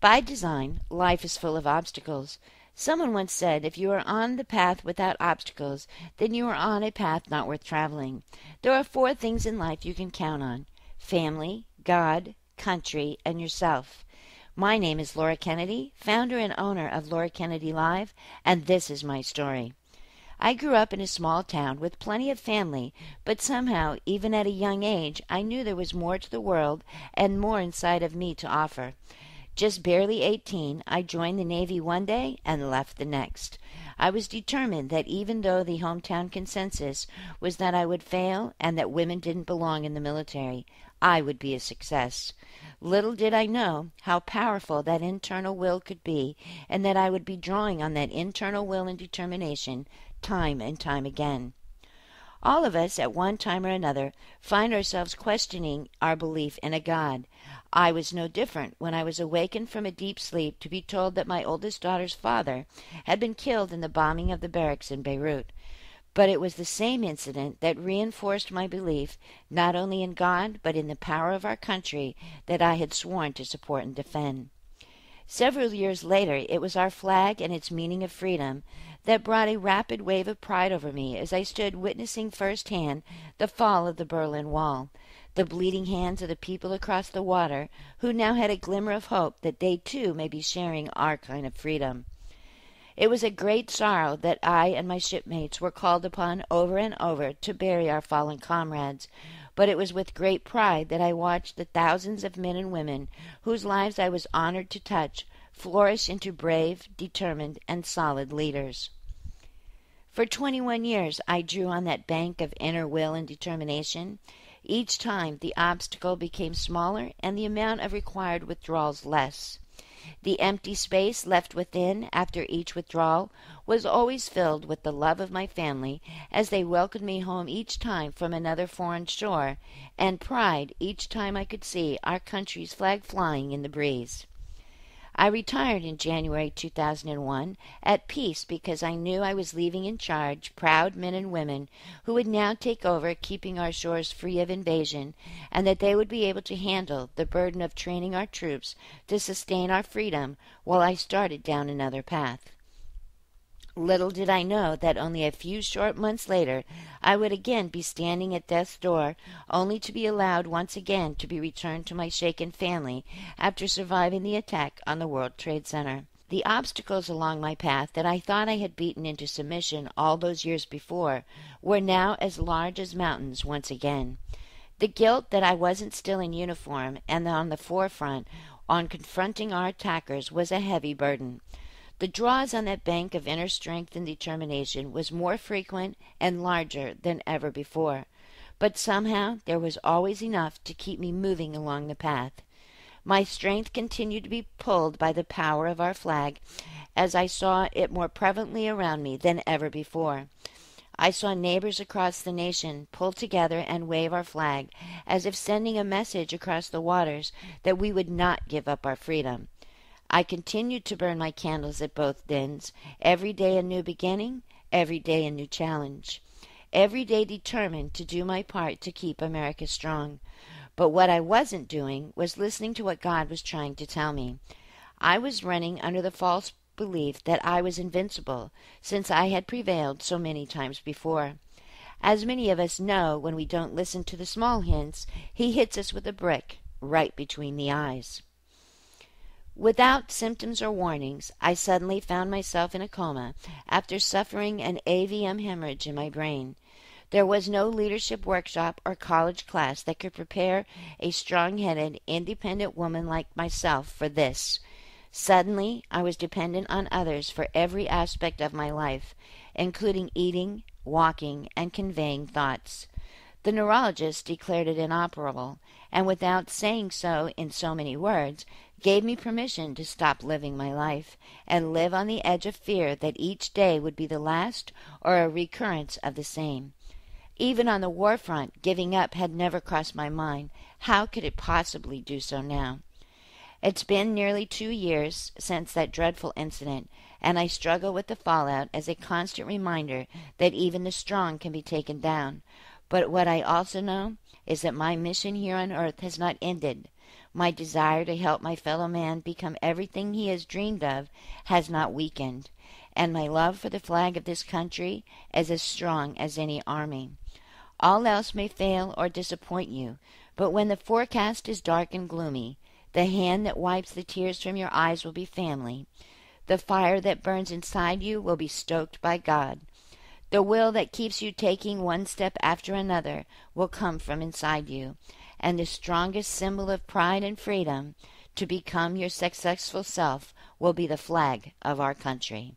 By design, life is full of obstacles. Someone once said, if you are on the path without obstacles, then you are on a path not worth traveling. There are 4 things in life you can count on: family, God, country, and yourself. My name is Laura Kennedy, founder and owner of Laura Kennedy Live, and this is my story. I grew up in a small town with plenty of family, but somehow, even at a young age, I knew there was more to the world and more inside of me to offer. Just barely 18, I joined the Navy one day and left the next. I was determined that even though the hometown consensus was that I would fail and that women didn't belong in the military, I would be a success. Little did I know how powerful that internal will could be, and that I would be drawing on that internal will and determination time and time again. All of us, at one time or another, find ourselves questioning our belief in a God. I was no different when I was awakened from a deep sleep to be told that my oldest daughter's father had been killed in the bombing of the barracks in Beirut. But it was the same incident that reinforced my belief not only in God but in the power of our country that I had sworn to support and defend. Several years later, it was our flag and its meaning of freedom that brought a rapid wave of pride over me as I stood witnessing firsthand the fall of the Berlin Wall, the bleeding hands of the people across the water who now had a glimmer of hope that they too may be sharing our kind of freedom. It was a great sorrow that I and my shipmates were called upon over and over to bury our fallen comrades, but it was with great pride that I watched the thousands of men and women whose lives I was honored to touch flourish into brave, determined, and solid leaders. For 21 years I drew on that bank of inner will and determination. Each time the obstacle became smaller and the amount of required withdrawals less. The empty space left within after each withdrawal was always filled with the love of my family as they welcomed me home each time from another foreign shore, and pride each time I could see our country's flag flying in the breeze. I retired in January 2001 at peace because I knew I was leaving in charge proud men and women who would now take over keeping our shores free of invasion, and that they would be able to handle the burden of training our troops to sustain our freedom while I started down another path. Little did I know that only a few short months later I would again be standing at death's door, only to be allowed once again to be returned to my shaken family after surviving the attack on the World Trade Center. The obstacles along my path that I thought I had beaten into submission all those years before were now as large as mountains once again. The guilt that I wasn't still in uniform and on the forefront on confronting our attackers was a heavy burden. The draws on that bank of inner strength and determination was more frequent and larger than ever before, but somehow there was always enough to keep me moving along the path. My strength continued to be pulled by the power of our flag as I saw it more prevalently around me than ever before. I saw neighbors across the nation pull together and wave our flag as if sending a message across the waters that we would not give up our freedom. I continued to burn my candles at both ends, every day a new beginning, every day a new challenge, every day determined to do my part to keep America strong. But what I wasn't doing was listening to what God was trying to tell me. I was running under the false belief that I was invincible, since I had prevailed so many times before. As many of us know, when we don't listen to the small hints, He hits us with a brick right between the eyes. Without symptoms or warnings, I suddenly found myself in a coma after suffering an AVM hemorrhage in my brain. There was no leadership workshop or college class that could prepare a strong-headed, independent woman like myself for this. Suddenly, I was dependent on others for every aspect of my life, including eating, walking, and conveying thoughts. The neurologist declared it inoperable, and without saying so in so many words, gave me permission to stop living my life and live on the edge of fear that each day would be the last or a recurrence of the same. Even on the war front, giving up had never crossed my mind. How could it possibly do so now? It's been nearly 2 years since that dreadful incident, and I struggle with the fallout as a constant reminder that even the strong can be taken down. But what I also know is that my mission here on earth has not ended. My desire to help my fellow man become everything he has dreamed of has not weakened, and my love for the flag of this country is as strong as any army. All else may fail or disappoint you, but when the forecast is dark and gloomy, the hand that wipes the tears from your eyes will be family. The fire that burns inside you will be stoked by God. The will that keeps you taking one step after another will come from inside you, and the strongest symbol of pride and freedom to become your successful self will be the flag of our country.